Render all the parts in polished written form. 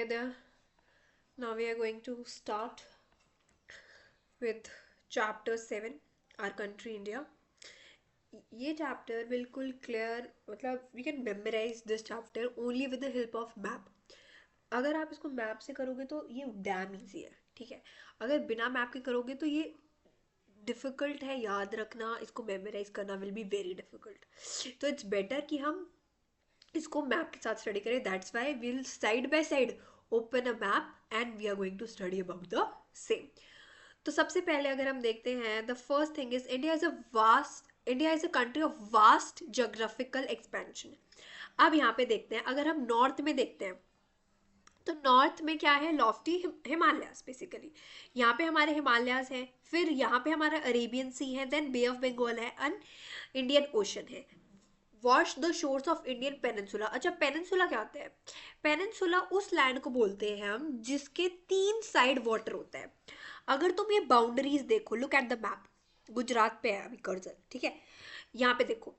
there. Now we are going to start with chapter 7, our country India. ये chapter बिल्कुल clear, मतलब we can memorise this chapter only with the help of map. अगर आप इसको map से करोगे तो ये डैम इजी है, ठीक है. अगर बिना मैप के करोगे तो ये डिफ़िकल्ट है याद रखना, इसको मेमोराइज करना विल बी वेरी डिफ़िकल्ट. तो इट्स बेटर कि हम इसको मैप के साथ स्टडी करें. That's why will side by side open a map and we are going to study about the same. तो सबसे पहले अगर हम देखते हैं, the first thing is India is a country of vast geographical expansion. अब यहाँ पे देखते हैं, अगर हम नॉर्थ में देखते हैं तो नॉर्थ में क्या है, लॉफ्टी हिमालयाज बेसिकली. यहाँ पे हमारे हिमालयाज हैं, फिर यहाँ पे हमारा अरेबियन सी है, देन बे ऑफ बंगाल है एंड इंडियन ओशन है. Wash the shores of Indian peninsula. अच्छा, पेनिनसुला क्या होता है? पेनिनसुला उस लैंड को बोलते हैं हम जिसके 3 साइड वाटर होता है. अगर तुम ये बाउंड्रीज देखो, look at the map. Gujarat पे है अभी कर्जल, ठीक है. यहाँ पे देखो,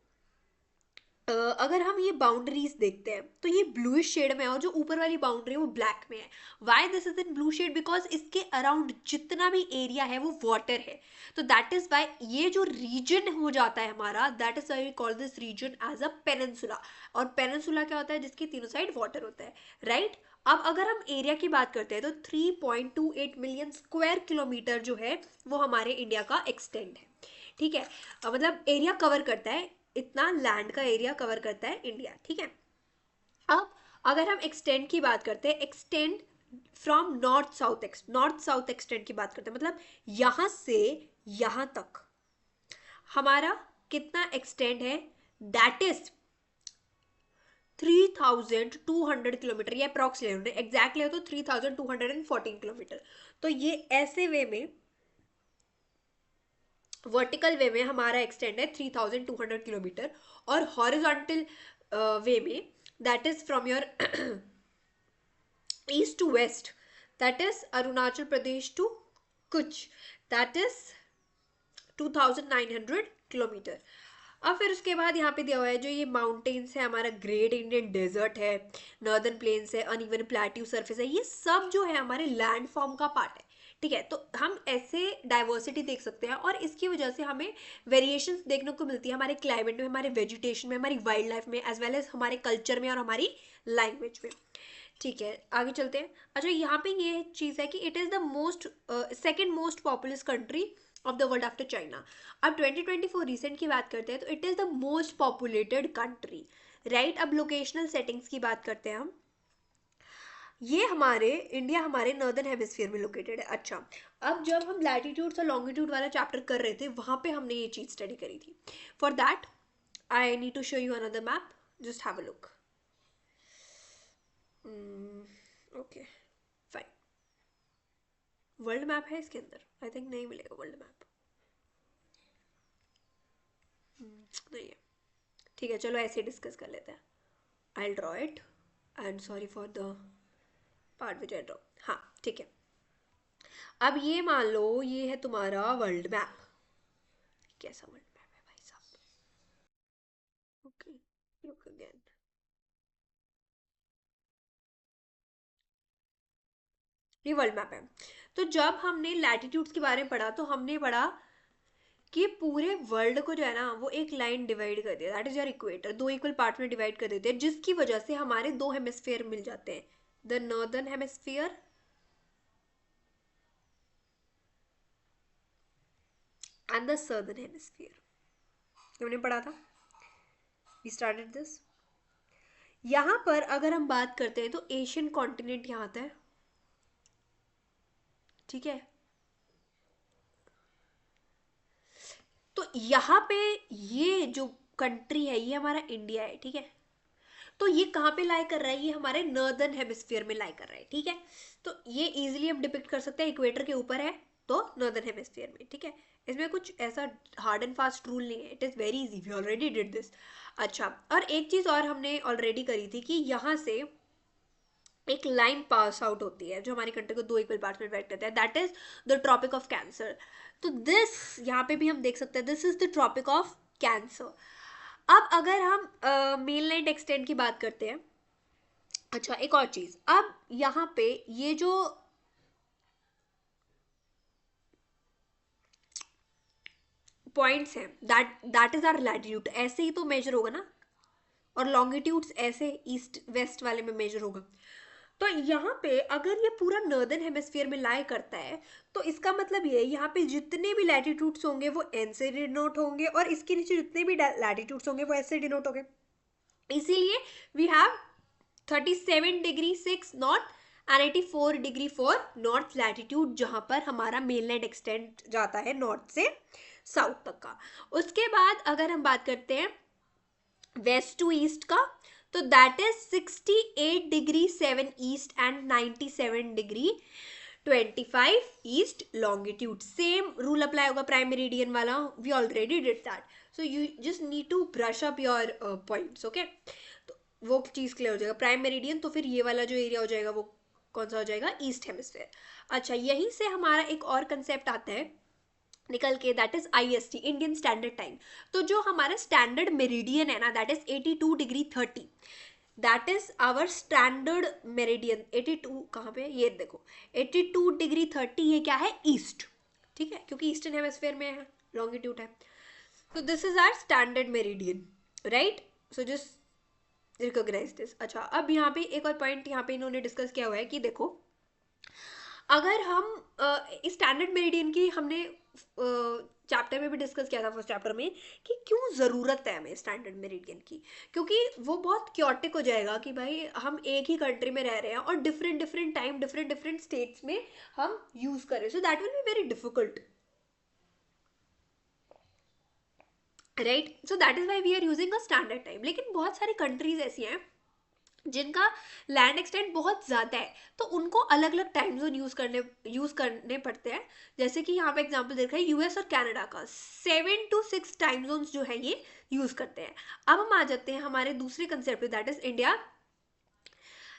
अगर हम ये बाउंड्रीज देखते हैं तो ये ब्लूइश शेड में है और जो ऊपर वाली बाउंड्री है वो ब्लैक में है. Why this is in blue shade? Because इसके अराउंड जितना भी एरिया है वो वाटर है. तो दैट इज वाई ये जो रीजन हो जाता है हमारा, that is why we call this region as a peninsula. और पेनिनसुला क्या होता है? जिसके तीनों साइड वाटर होता है, राइट. अब अगर हम एरिया की बात करते हैं तो 3.28 मिलियन स्क्वायर किलोमीटर जो है वो हमारे इंडिया का एक्सटेंड है, ठीक है. मतलब एरिया कवर करता है, इतना लैंड का एरिया कवर करता है इंडिया, ठीक है. अब अगर हम एक्सटेंड की बात करते हैं, extend from north south extend की बात करते हैं, मतलब यहां से यहां तक हमारा कितना एक्सटेंड है? That is 3200 kilometre. ये अप्रॉक्स ले रहे हैं, एग्जैक्टली है तो 3214 किलोमीटर. तो ये ऐसे वे में, वर्टिकल वे में हमारा एक्सटेंड है 3200 किलोमीटर. और हॉरिजॉन्टल वे में that is from your east to west, that is Arunachal Pradesh to Kutch, that is 2900 kilometre. अब फिर उसके बाद यहाँ पे दिया हुआ है जो ये माउंटेन्स है, हमारा ग्रेट इंडियन डेजर्ट है, नॉर्दर्न प्लेन्स है, अनइवन प्लेट्यू सरफेस है, ये सब जो है हमारे लैंड फॉर्म का पार्ट है, ठीक है. तो हम ऐसे डाइवर्सिटी देख सकते हैं और इसकी वजह से हमें वेरिएशंस देखने को मिलती है हमारे क्लाइमेट में, हमारे वेजिटेशन में, हमारी वाइल्ड लाइफ में, एज वेल एज हमारे कल्चर में और हमारी लैंग्वेज में, ठीक है. आगे चलते हैं. अच्छा, यहाँ पे ये चीज़ है कि it is the most second most populous country of the world after China. अब 2024 रिसेंट की बात करते हैं तो it is the most populated country, right. अब लोकेशनल सेटिंग्स की बात करते हैं हम. ये हमारे इंडिया हमारे नॉर्दर्न हेमिस्फीयर में लोकेटेड है. अच्छा, अब जब हम लैटिट्यूड्स और लॉन्गिट्यूड वाला चैप्टर कर रहे थे वहाँ पे हमने ये चीज़ स्टडी करी थी. For that I need to show you another map, just have a look. Okay fine. World map है इसके अंदर? आई थिंक नहीं मिलेगा वर्ल्ड मैप, नहीं है. ठीक है, चलो ऐसे डिस्कस कर लेते हैं. I draw it and sorry for the part which I draw. हाँ, ठीक है. अब ये मान लो ये है तुम्हारा वर्ल्ड मैप. कैसा वर्ल्ड मैप है भाई साहब? Okay, look again. ये वर्ल्ड मैप है. तो जब हमने लैटिट्यूड्स के बारे में पढ़ा तो हमने पढ़ा कि पूरे वर्ल्ड को जो है ना वो एक लाइन डिवाइड कर दिया, that is your equator. 2 equal part में डिवाइड कर देते हैं जिसकी वजह से हमारे 2 हेमिस्फीयर मिल जाते हैं, the northern hemisphere and the southern hemisphere. हमने पढ़ा था, वी स्टार्टेड दिस. यहाँ पर अगर हम बात करते हैं तो एशियन कॉन्टिनेंट यहाँ आता है, ठीक है. तो यहाँ पे ये जो कंट्री है ये हमारा इंडिया है, ठीक है. तो ये कहाँ पे लाई कर रहा है? ये हमारे नॉर्दर्न हेमिस्फीयर में लाई कर रहा है, ठीक है. तो ये इजीली हम डिपिक्ट कर सकते हैं, इक्वेटर के ऊपर है तो नॉर्दर्न हेमिस्फीयर में, ठीक है. इसमें कुछ ऐसा हार्ड एंड फास्ट रूल नहीं है, it is very easy, we already did this. अच्छा, और एक चीज़ और हमने ऑलरेडी करी थी कि यहाँ से एक लाइन पास आउट होती है जो हमारी कंट्री को 2 इक्वल पार्ट्स में डिवाइड करता है, that is the Tropic of Cancer. तो दिस यहाँ पे भी हम देख सकते हैं, this is the Tropic of Cancer. अब अगर हम मेन लैंड एक्सटेंड की बात करते हैं अच्छा एक और चीज, अब यहाँ पे ये जो पॉइंट्स हैं, दैट इज आर लैटिट्यूड, ऐसे ही तो मेजर होगा ना, और लॉन्गिट्यूड्स ऐसे ईस्ट वेस्ट वाले में मेजर होगा। तो यहाँ पे अगर ये पूरा नॉर्दर्न हेमिस्फीयर में लाई करता है, तो इसका मतलब ये यहाँ पे जितने भी लैटिट्यूड्स होंगे वो एन से डिनोट होंगे, और इसके नीचे जितने भी लैटिट्यूड्स होंगे वो एस से डिनोट होंगे। इसीलिए we have 37°6 north and 84°4 north latitude, जहां पर हमारा मेनलैंड एक्सटेंड जाता है नॉर्थ से साउथ तक का। उसके बाद अगर हम बात करते हैं वेस्ट टू ईस्ट का, तो that is 68°7 east and 97°25 east longitude. Same rule apply होगा प्राइम मेरिडियन वाला, we already did that, so you just need to brush up your points, okay. तो वो चीज़ क्लियर हो जाएगा, प्राइम मेरिडियन, तो फिर ये वाला जो एरिया हो जाएगा वो कौन सा हो जाएगा, ईस्ट हेमिस्फेयर। अच्छा यहीं से हमारा एक और कंसेप्ट आता है निकल के, that is IST, Indian standard time. तो जो हमारा स्टैंडर्ड मेरिडियन है ना, that is 82°30, that is our standard meridian. 82 कहाँ पे है, ये देखो 82°30, ये क्या है, ईस्ट, ठीक है, क्योंकि ईस्टर्न हेमिस्फेयर में है, लॉन्गिट्यूड है। तो this is our standard meridian, right, so just recognise this. अच्छा अब यहाँ पे एक और पॉइंट यहाँ पे इन्होंने डिस्कस किया हुआ है कि देखो, अगर हम इस स्टैंडर्ड मेरिडियन की हमने चैप्टर में भी डिस्कस किया था, फर्स्ट चैप्टर में, कि क्यों ज़रूरत है हमें स्टैंडर्ड मेरिडियन की, क्योंकि वो बहुत क्योटिक हो जाएगा कि भाई हम एक ही कंट्री में रह रहे हैं और different different time different different states में हम यूज़ कर रहे हैं, so that will be very difficult, right, so that is why we are using a standard time. लेकिन बहुत सारी कंट्रीज ऐसी हैं जिनका लैंड एक्सटेंट बहुत ज़्यादा है, तो उनको अलग अलग टाइम जोन यूज़ करने पड़ते हैं। जैसे कि यहाँ पे एग्जांपल देखा है US और कनाडा का, 7 to 6 टाइम जोन्स जो है ये यूज़ करते हैं। अब हम आ जाते हैं हमारे दूसरे कंसेप्ट पे, that is India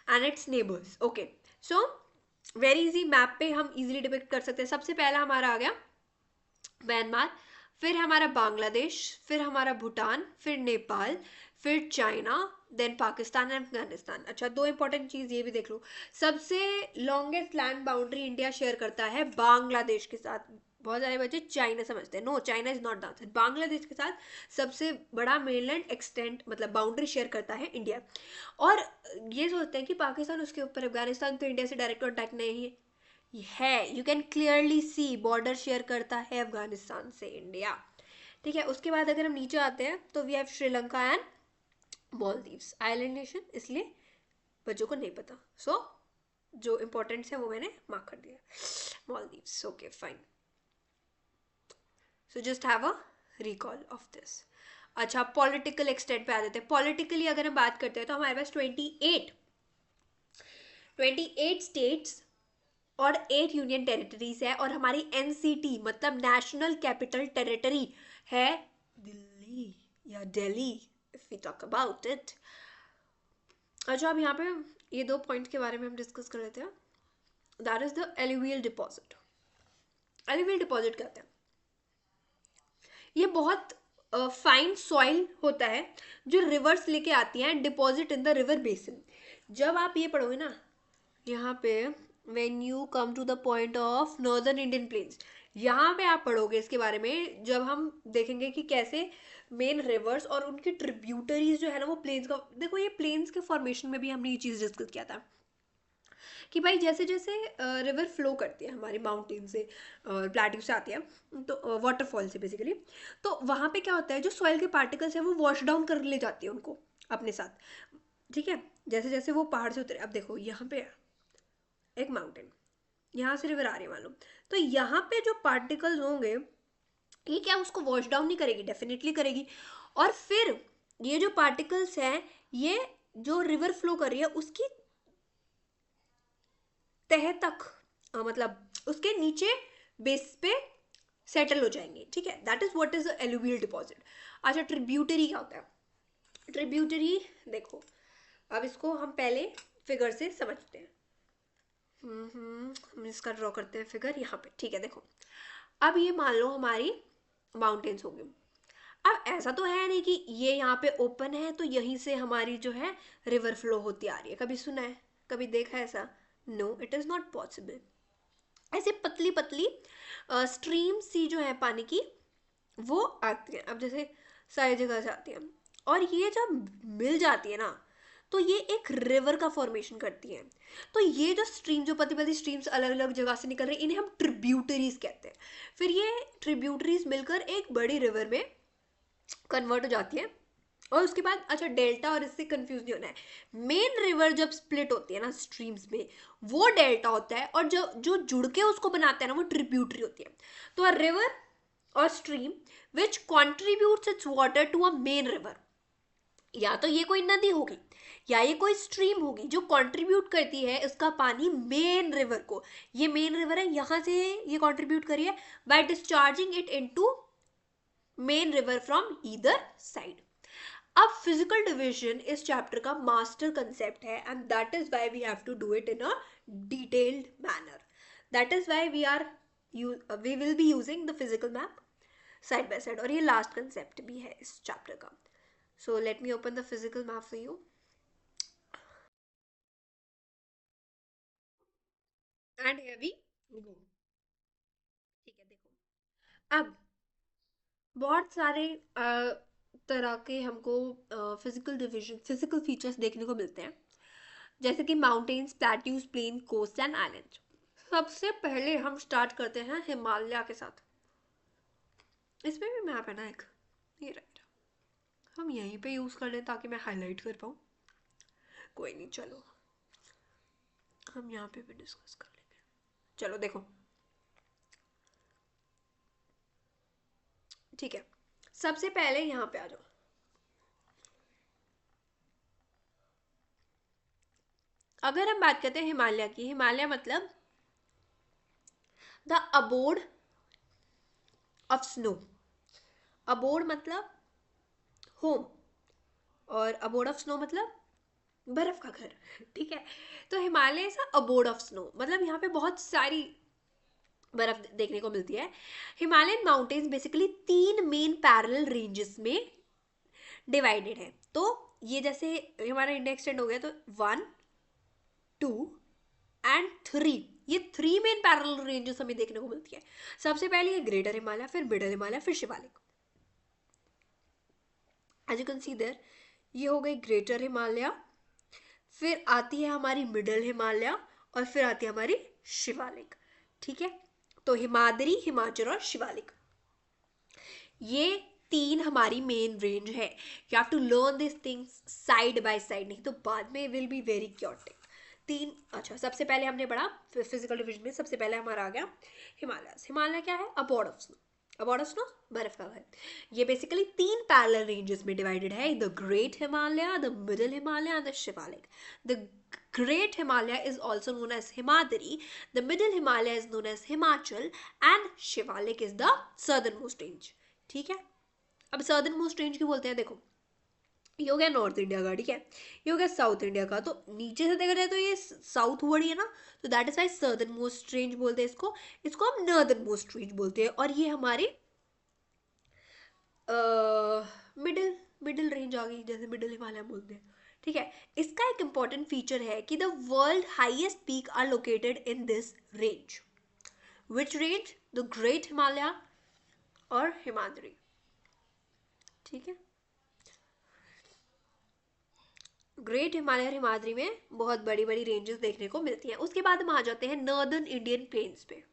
and it's neighbours, okay. So very easy, map पे हम इजीली डिपिक्ट कर सकते हैं। सबसे पहला हमारा आ गया म्यांमार, फिर हमारा बांग्लादेश, फिर हमारा भूटान, फिर नेपाल, फिर China, then Pakistan and Afghanistan. अच्छा दो इंपॉर्टेंट चीज ये भी देख लो, सबसे longest land boundary India share करता है बांग्लादेश के साथ। बहुत सारे बच्चे चाइना समझते हैं, no China is not the answer, Bangladesh के साथ सबसे बड़ा मेनलैंड एक्सटेंट मतलब बाउंड्री शेयर करता है इंडिया। और ये सोचते हैं कि पाकिस्तान उसके ऊपर, अफगानिस्तान तो इंडिया से डायरेक्ट कॉन्टैक्ट नहीं है, you can clearly see border share करता है अफगानिस्तान से इंडिया, ठीक है। उसके बाद अगर हम नीचे आते हैं तो we have Sri Lanka and Maldives, island nation, इसलिए बच्चों को नहीं पता, सो जो इंपॉर्टेंट्स है वो मैंने मार्क कर दिया, Maldives, okay fine, so just have a recall of this. अच्छा पॉलिटिकल एक्सटेंट पे आ जाते हैं। पॉलिटिकली अगर हम बात करते हैं तो हमारे पास 28 स्टेट्स और 8 यूनियन टेरिटरीज है, और हमारी NCT मतलब नेशनल कैपिटल टेरिटरी है दिल्ली या Delhi, if we talk about it. अच्छा अब यहाँ पे ये दो पॉइंट के बारे में हम डिस्कस कर लेते हैं, that is the alluvial deposit. Alluvial deposit क्या होता है, ये बहुत फाइन सॉइल होता है जो रिवर्स लेके आती है and deposit in the river basin. जब आप ये पढ़ोगे ना यहाँ पे, when you come to the point of northern Indian plains, यहाँ पे आप पढ़ोगे इसके बारे में, जब हम देखेंगे कि कैसे मेन रिवर्स और उनकी ट्रिब्यूटरीज जो है ना वो प्लेन्स का, देखो ये प्लेन्स के फॉर्मेशन में भी हमने ये चीज़ डिस्कस किया था कि भाई जैसे जैसे रिवर फ्लो करती है हमारी माउंटेन से, प्लेट्यू से आती है, तो वाटरफॉल से बेसिकली, तो वहाँ पे क्या होता है, जो सॉइल के पार्टिकल्स हैं वो वॉश डाउन कर ले जाती है उनको अपने साथ, ठीक है। जैसे जैसे वो पहाड़ से उतरे, अब देखो यहाँ पे एक माउंटेन, यहाँ से रिवर आ रही है मालूम, तो यहाँ पे जो पार्टिकल्स होंगे ये क्या उसको वॉश डाउन नहीं करेगी, डेफिनेटली करेगी, और फिर ये जो पार्टिकल्स हैं ये जो रिवर फ्लो कर रही है उसकी तह तक, मतलब उसके नीचे बेस पे सेटल हो जाएंगे, ठीक है, that is what is alluvial deposit. अच्छा ट्रिब्यूटरी क्या होता है, ट्रिब्यूटरी देखो, अब इसको हम पहले फिगर से समझते हैं। हम इसका ड्रॉ करते हैं फिगर यहाँ पे, ठीक है। देखो अब ये मान लो हमारी माउंटेन्स हो गई, अब ऐसा तो है नहीं कि ये यहाँ पे ओपन है तो यहीं से हमारी जो है रिवर फ्लो होती आ रही है, कभी सुना है, कभी देखा है ऐसा? No, it is not possible. ऐसे पतली पतली स्ट्रीम सी जो है पानी की, वो आती है, अब जैसे सारी जगह से आती है, और ये जब मिल जाती है ना, तो ये एक रिवर का फॉर्मेशन करती है। तो ये जो स्ट्रीम, जो पतली पतली स्ट्रीम्स अलग अलग जगह से निकल रही हैं, इन्हें हम ट्रिब्यूटरीज कहते हैं। फिर ये ट्रिब्यूटरीज मिलकर एक बड़ी रिवर में कन्वर्ट हो जाती है। और उसके बाद अच्छा, डेल्टा और इससे कंफ्यूज नहीं होना है, मेन रिवर जब स्प्लिट होती है ना स्ट्रीम्स में, वो डेल्टा होता है, और जो जो जुड़ के उसको बनाते हैं ना, वो ट्रिब्यूटरी होती है। तो अ रिवर और stream which contributes its water to a main river, या तो ये कोई नदी होगी या ये कोई स्ट्रीम होगी जो कंट्रीब्यूट करती है उसका पानी मेन रिवर को। ये मेन रिवर है, यहां से ये कंट्रीब्यूट करिए by discharging it into main river from either side. अब फिजिकल डिविजन इस चैप्टर का मास्टर कंसेप्ट है, and that is why we have to do it in a detailed manner. That is why we will be using the physical map side by side, और ये last concept भी है इस chapter का। So let me open the physical map for you and here we गो। ठीक है, देखो अब बहुत सारे तरह के हमको फिजिकल डिविजन, फिजिकल फीचर्स देखने को मिलते हैं, जैसे कि mountains, plateaus, plain, coast and island. सबसे पहले हम स्टार्ट करते हैं हिमालय के साथ। इसमें भी मैप है ना एक, ये राइट, हम यहीं पे यूज कर लें ताकि मैं हाईलाइट कर पाऊँ। कोई नहीं, चलो हम यहाँ पे भी डिस्कस कर लेंगे। चलो देखो, ठीक है, सबसे पहले यहाँ पे आ जाओ। अगर हम बात करते हैं हिमालय की, हिमालय मतलब the abode of snow. Abode मतलब होम, और अबोर्ड ऑफ स्नो मतलब बर्फ का घर। ठीक है, तो Himalaya is abode of snow, मतलब यहाँ पे बहुत सारी बर्फ देखने को मिलती है। हिमालयन माउंटेन्स बेसिकली तीन मेन पैरेलल रेंजेस में डिवाइडेड है। तो ये जैसे हमारा इंडिया एक्सटेंड हो गया, तो 1, 2 एंड 3, ये थ्री मेन पैरेलल रेंजेस हमें देखने को मिलती है। सबसे पहले ये ग्रेटर हिमालय, फिर मिडल हिमालय, फिर Shivalik. As you can see there, ये हो गई ग्रेटर हिमालय, फिर आती है हमारी मिडल हिमालय, और फिर आती है हमारी शिवालिक। ठीक है, तो हिमाद्री, हिमाचल और शिवालिक, ये तीन हमारी मेन रेंज है। You have to learn this things side by side, नहीं तो बाद में विल बी वेरी क्योटिक। तीन, अच्छा सबसे पहले हमने पढ़ा फिजिकल डिविजन में, सबसे पहले हमारा आ गया हिमालय। हिमालय क्या है? अबॉर्ड ऑफ स्नो। अबॉर्ड ऑफ स्नो, बर्फ का घर। ये बेसिकली तीन पैरेलल रेंजेस में डिवाइडेड है, the great Himalaya, the middle Himalaya and the Shivalik. The Great Himalaya is also known as Himadri, the Middle Himalaya is known as Himachal, and Shivalik is the southernmost range. ठीक है, अब southern most range क्यों बोलते हैं? देखो, ये हो गया नॉर्थ इंडिया का, ठीक है, ये हो गया साउथ इंडिया का, तो नीचे से देखा जाए तो ये साउथ वर्ड ही है ना, तो that is why southern most range बोलते हैं इसको। इसको हम नॉर्दर्न मोस्ट रेंज बोलते हैं, और ये हमारे मिडिल मिडिल रेंज आ गई, जैसे मिडिल हिमालय बोलते हैं। ठीक है, इसका एक इंपॉर्टेंट फीचर है कि the world highest peak are located in this range. Which range? The great Himalaya और हिमाद्री। ठीक है, ग्रेट हिमालय और हिमाद्री में बहुत बड़ी बड़ी रेंजेस देखने को मिलती हैं। उसके बाद हम आ जाते हैं नॉर्दर्न इंडियन प्लेन्स पे।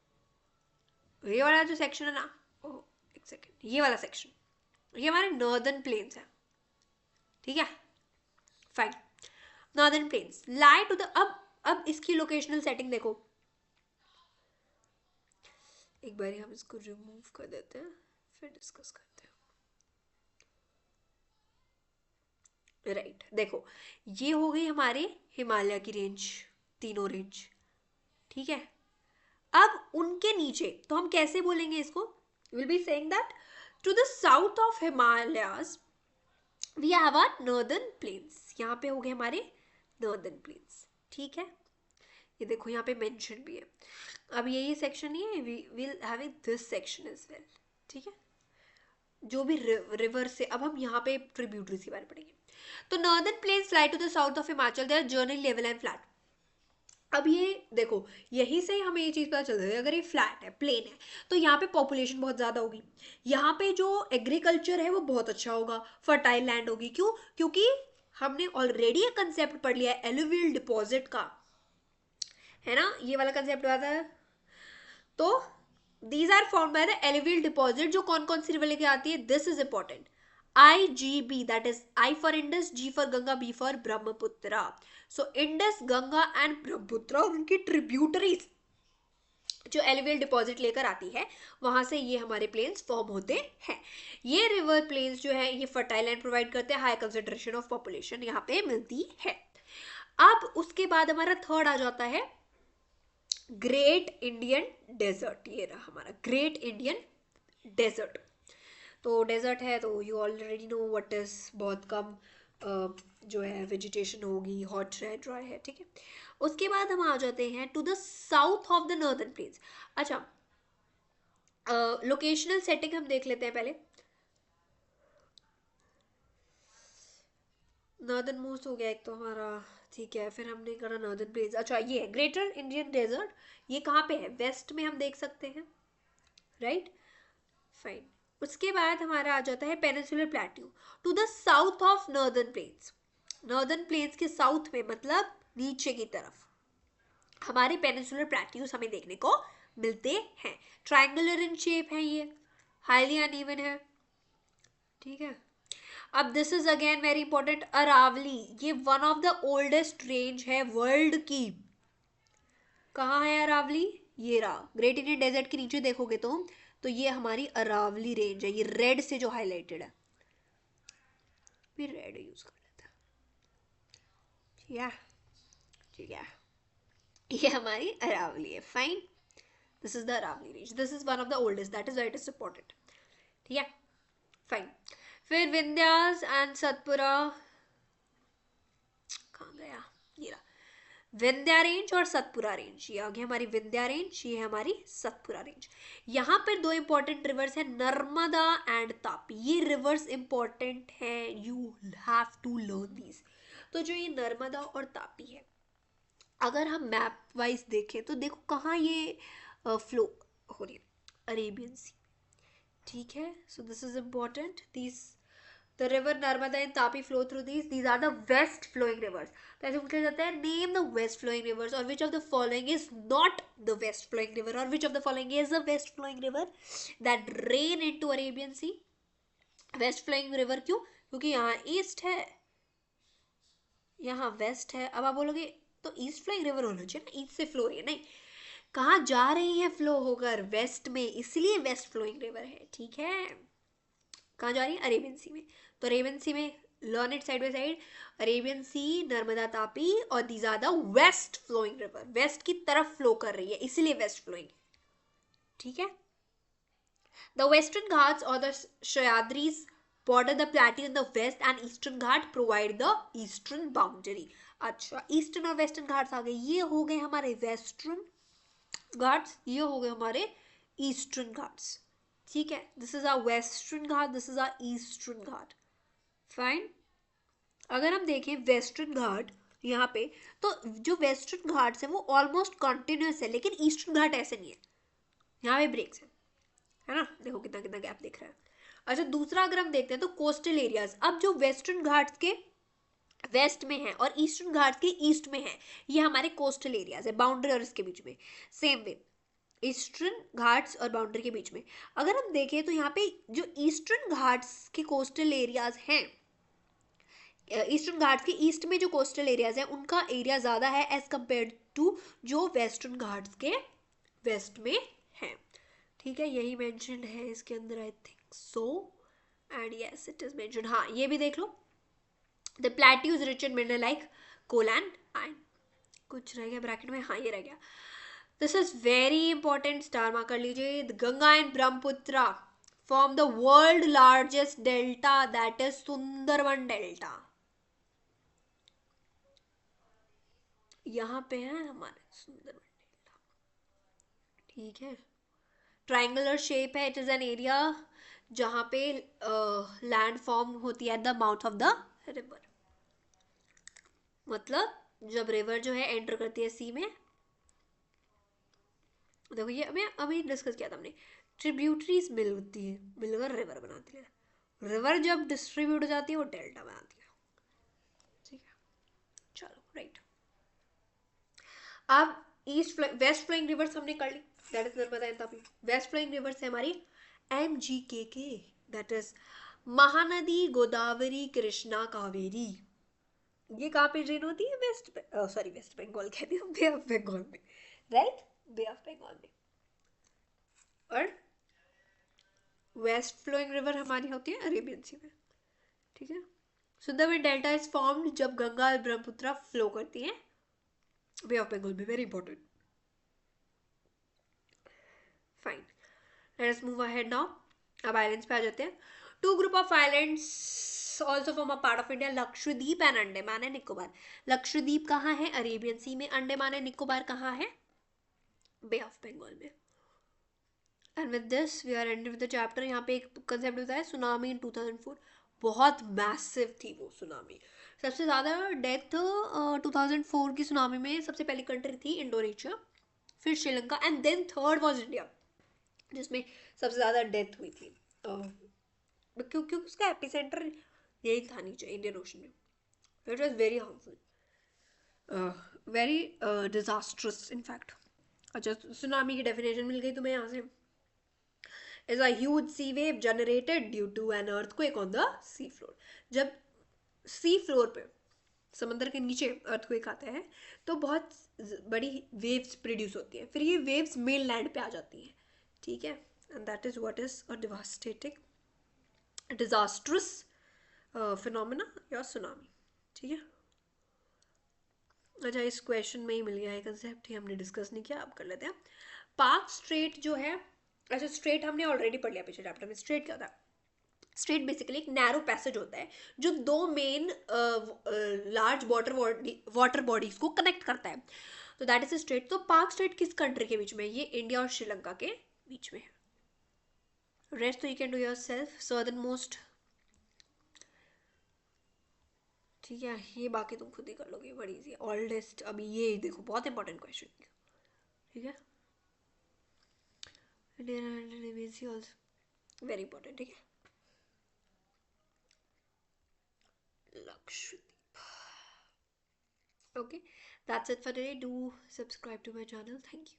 ये वाला जो सेक्शन है ना, ओह एक सेकेंड, ये वाला सेक्शन, ये हमारे नॉर्दर्न प्लेन्स है। ठीक है, fine. Northern plains lie to the, अब इसकी लोकेशनल सेटिंग देखो, एक बार हम इसको रिमूव कर देते हैं, फिर डिस्कस करते हैं। राइट, देखो ये हो गई हमारे हिमालय की रेंज, तीनों रेंज। ठीक है, अब उनके नीचे तो हम कैसे बोलेंगे इसको? Will be saying that to the south of Himalayas we have our northern plains. यहाँ पे हो गए हमारे नॉर्दर्न प्लेन्स। ठीक है, ये देखो यहाँ पे मेंशन भी है। अब ये सेक्शन नहीं है, we will have this section as well. ठीक है, जो भी रिवर से, अब हम यहाँ पे ट्रिब्यूटरीज के बारे में पढ़ेंगे। तो northern plains lie to the south of Himachal, they are generally level and flat. अब ये देखो, यहीं से हमें ये चीज़ पता चलती है, अगर ये फ्लैट है, प्लेन है, तो यहाँ पे पॉपुलेशन बहुत ज़्यादा होगी, यहाँ पे जो एग्रीकल्चर है वो बहुत अच्छा होगा, फर्टाइल लैंड होगी। क्यों? क्योंकि हमने ऑलरेडी एक कंसेप्ट पढ़ लिया है एलुवियल डिपॉजिट का, है ना, ये वाला कंसेप्ट आता है। तो these are found by the alluvial deposit, जो कौन कौन सी रिवर लेके आती है, this is important. IGB, that is I for Indus, G for Ganga, B for Brahmaputra. So Indus, Ganga and Brahmaputra और उनकी ट्रिब्यूटरीज जो एलुवियल डिपॉजिट लेकर आती है, वहां से ये हमारे प्लेन्स फॉर्म होते हैं। ये रिवर प्लेन्स जो है ये फर्टाइल लैंड प्रोवाइड करते हैं, हाई कंसेंट्रेशन ऑफ पॉपुलेशन यहाँ पे मिलती है। अब उसके बाद हमारा थर्ड आ जाता है ग्रेट इंडियन डेजर्ट। ये रहा हमारा ग्रेट इंडियन डेजर्ट। तो डेजर्ट है तो you already know what is, बहुत कम जो है वेजिटेशन होगी, हॉट है, ड्राई है, ठीक है। उसके बाद हम आ जाते हैं to the south of the northern plains. अच्छा, लोकेशनल सेटिंग हम देख लेते हैं पहले। नॉर्दर्न मोस्ट हो गया एक तो हमारा, ठीक है, फिर हमने करा नॉर्दर्न प्लेन्स। अच्छा, ये है ग्रेटर इंडियन डेजर्ट, ये कहाँ पे है, वेस्ट में हम देख सकते हैं, राइट, फाइन। उसके बाद हमारा आ जाता है peninsular plateau to the south of northern plains. Northern plains के साउथ में, मतलब नीचे की तरफ, हमारे पेनिनसुलर प्लेट्यूज हमें देखने को मिलते हैं। ट्रायंगुलर इन शेप है, ये हाईली अनइवन है, ठीक है। अब this is again very important, Aravalli, ये one of the oldest range है वर्ल्ड की। कहाँ है अरावली, ये रहा, ग्रेट इंडियन डेजर्ट के नीचे देखोगे तो ये हमारी अरावली रेंज है, ये रेड से जो हाईलाइटेड है, फिर रेड यूज कर लेते हैं, ठीक है, ठीक है, ये हमारी अरावली है, fine. This is the Aravali range, this is one of the oldest, that is why it is important, ठीक है, फाइन। फिर विंध्यास एंड सतपुरा, कहाँ गया, ये रहा, विंध्या रेंज और सतपुरा रेंज, ये आ गई हमारी विंध्या रेंज, ये है हमारी सतपुरा रेंज। यहाँ पर दो इंपॉर्टेंट रिवर्स है, नर्मदा एंड तापी। ये रिवर्स इंपॉर्टेंट है, you have to learn these. तो जो ये नर्मदा और तापी है, अगर हम मैप वाइज देखें तो देखो कहाँ ये फ्लो हो रही है, अरेबियन सी, ठीक है। So this is important, this the river Narmada and Tapi flow through these are the west flowing rivers। तो ऐसे पूछा जाता है name the west flowing rivers, or which of the following is not the west flowing river, or which of the following is a west flowing river that drain into Arabian Sea। west flowing river क्यों? क्योंकि यहाँ east है, यहाँ waste है। अब आप बोलोगे तो ईस्ट फ्लोइंग रिवर होना चाहिए ना, ईस्ट से फ्लो हो रही है, नहीं, कहाँ जा रही है फ्लो होकर, वेस्ट में, इसलिए वेस्ट फ्लोइंग रिवर है, ठीक है। कहाँ जा रही है, अरेबियन सी में। तो अरेबियन सी में learn it side by side, Arabian sea, Narmada Tapi, और these are the west flowing river, west की तरफ फ्लो कर रही है, इसीलिए वेस्ट फ्लोइंग, ठीक है। द वेस्टर्न घाट्स और the Sahyadris border the plateau in the west and eastern Ghat provide the eastern boundary। अच्छा, ईस्टर्न और वेस्टर्न घाट्स आ गए, ये हो गए हमारे वेस्टर्न घाट्स, ये हो गए हमारे ईस्टर्न घाट्स, ठीक है। This is our Western Ghat, this is our Eastern Ghat, fine. अगर हम देखें वेस्टर्न घाट यहाँ पे, तो जो वेस्टर्न घाट्स है वो ऑलमोस्ट कंटिन्यूस है, लेकिन ईस्टर्न घाट ऐसे नहीं है, यहाँ पे ब्रेक्स है ना, देखो कितना कितना गैप दिख रहा है। अच्छा, दूसरा अगर हम देखते हैं तो कोस्टल एरियाज, अब जो वेस्टर्न घाट्स के वेस्ट में है और ईस्टर्न घाट्स के ईस्ट में है, ये हमारे कोस्टल एरियाज है, बाउंड्री और इसके बीच में, सेम वे ईस्टर्न घाट्स और बाउंड्री के बीच में। अगर हम देखें तो यहाँ पे जो ईस्टर्न घाट्स के कोस्टल एरियाज हैं, ईस्टर्न घाट्स के ईस्ट में जो कोस्टल एरियाज हैं उनका एरिया ज़्यादा है एज कम्पेयर टू जो वेस्टर्न घाट्स के वेस्ट में है, ठीक है। यही मेंशन्ड है इसके अंदर, I think so, and yes it is mentioned. हाँ, ये भी देख लो, the plateau is rich in mineral like coal and iron. कुछ रह गया ब्रैकेट में, हाँ ये रह गया, this is very important, star mark कर लीजिए। Ganga and Brahmaputra form the world largest delta, that is Sundarban delta. यहाँ पे है हमारे सुंदरबन डेल्टा, ठीक है, ट्राइंगुलर शेप है, इट इज एन एरिया जहाँ पे लैंड फॉर्म होती है at the mouth of the river. मतलब जब रिवर जो है एंटर करती है सी में, देखो ये हमें अभी डिस्कस किया था हमने, ट्रिब्यूटरीज मिलती है, मिलकर रिवर बनाती है, रिवर जब डिस्ट्रीब्यूट हो जाती है वो डेल्टा बनाती है। ठीक है, चलो राइट। अब ईस्ट वेस्ट फ्लोइंग रिवर्स हमने कर ली, that is Narmada and Tapi. West flowing rivers है हमारी MGKK, that is Mahanadi, Godavari, Krishna, Kaveri. ये कहाँ पे ड्रेन होती है? वेस्ट बंगाल कहती हूँ, बे ऑफ बंगाल में, राइट, बे ऑफ बंगाल में। और वेस्ट फ्लोइंग रिवर हमारी होती है अरेबियन सी में। ठीक है, सुंदरबन डेल्टा इज फॉर्म्ड जब गंगा और ब्रह्मपुत्र फ्लो करती हैं बे ऑफ बंगाल में, very important. Fine, let us move ahead now. अब आइलैंड्स पे आ जाते हैं। Two group of islands also form a part of India, Lakshadweep and Andaman and Nicobar. Lakshadweep कहाँ है? अरेबियन सी में। अंडमान एंड निकोबार कहाँ है? बे ऑफ बंगाल में। And with this we are ending with the chapter. यहाँ पे एक कंसेप्ट होता है सुनामी इन 2004, बहुत मैसिव थी वो सुनामी। सबसे ज़्यादा डेथ 2004 की सुनामी में सबसे पहली कंट्री थी इंडोनेशिया, फिर Sri Lanka and then third was India, जिसमें सबसे ज़्यादा डेथ हुई थी। क्योंकि उसका एपिसेंटर यही था नीचे इंडियन ओशन में। It was very harmful, very disastrous in fact. अच्छा, सुनामी की डेफिनेशन मिल गई तुम्हें यहाँ से। is a huge sea wave generated due to an earthquake on the sea floor। जब सी फ्लोर पे, समंदर के नीचे अर्थक्वेक आता है तो बहुत बड़ी वेव्स प्रोड्यूस होती हैं, फिर ये वेव्स मेन लैंड पे आ जाती हैं। ठीक है, and that is what is a devastating disastrous phenomena या सुनामी। ठीक है, अच्छा इस क्वेश्चन में ही मिल गया है कंसेप्ट, ही हमने डिस्कस नहीं किया, अब कर लेते हैं। पार्क स्ट्रेट जो है, अच्छा स्ट्रेट हमने ऑलरेडी पढ़ लिया पिछले चैप्टर में। स्ट्रेट क्या होता है? स्ट्रेट बेसिकली एक नैरो पैसेज होता है जो दो मेन लार्ज वाटर बॉडीज को कनेक्ट करता है, तो दैट इज स्ट्रेट। तो पार्क स्ट्रेट किस कंट्री के बीच में? ये इंडिया और श्रीलंका के बीच में है। रेस्ट तो you can do your self, southern most. ठीक है, ये बाकी तुम खुद ही कर लोगे, बड़ी इजी है। ओल्डेस्ट, अभी ये देखो बहुत इंपॉर्टेंट क्वेश्चन। ठीक है, वेरी इंपॉर्टेंट। ठीक है, Lakshadweep. Okay, that's it for today. Do subscribe to my channel. Thank you.